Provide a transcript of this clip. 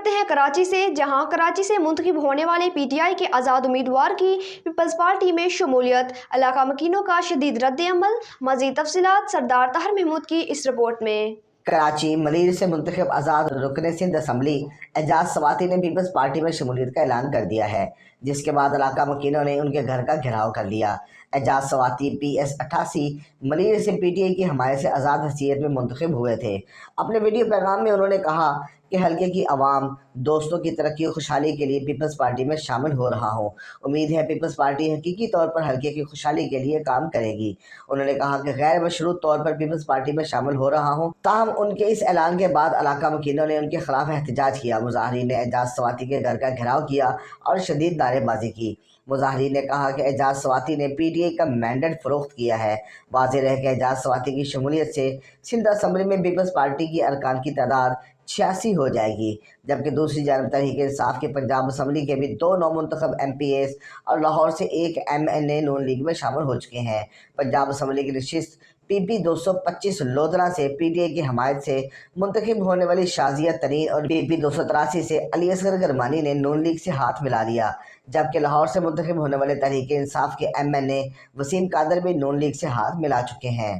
करते हैं कराची से, जहां कराची से मुंतखब होने वाले पीटीआई के आज़ाद उम्मीदवार की पीपल्स पार्टी में शमूलियत, इलाका मकीनों का शदीद रद्द-ए-अमल। मज़ीद तफसीलात सरदार ताहिर महमूद की इस रिपोर्ट में। कराची मलीर से मुंतखब आज़ाद रुकन सिंध असम्बली एजाज सवाती ने पीपल्स पार्टी में शमूलियत का ऐलान कर दिया है, जिसके बाद इलाका मकीनों ने उनके घर का घेराव कर लिया। एजाज सवाती PS88 मलीर से PTI की हमायत से आज़ाद हैसियत में मुंतखब हुए थे। अपने वीडियो पैगाम में उन्होंने कहा कि हल्के की आवाम दोस्तों की तरक्की और खुशहाली के लिए पीपल्स पार्टी में शामिल हो रहा हूँ। उम्मीद है पीपल्स पार्टी हकीकी तौर पर हल्के की खुशहाली के लिए काम करेगी। उन्होंने कहा कि गैर मशरूत तौर पर पीपल्स पार्टी में शामिल हो रहा हूँ। ताहम उनके इस ऐलान के बाद इलाका वकीलों ने उनके खिलाफ एहतजाज किया। मुजाहिरीन ने एजाज सवाती के घर का घेराव किया और शदीद नारेबाजी की। मुजाहिरीन ने कहा कि एजाज सवाती ने PTI का मैंडेट फ़रोख्त किया है। वाज़ेह रहे कि एजाज सवाती की शमूलियत से सिंध असम्बली में पीपल्स पार्टी की अरकान की तादाद 86 हो जाएगी, जबकि दूसरी जानब तहरीक इंसाफ के पंजाब असम्बली के भी 2 नौमुंतखब MPs और लाहौर से 1 MNA नून लीग में शामिल हो चुके हैं। पंजाब असम्बली की नशिस्त PP 225 लोधरा से PTI की हमायत से मुंतखब होने वाली शाजिया तरीन और PP 283 से अली असगर गरमानी ने नून लीग से हाथ मिला लिया, जबकि लाहौर से मुंतखब होने वाले तहरीक इंसाफ के MNA वसीम कादर भी नून लीग से हाथ मिला चुके हैं।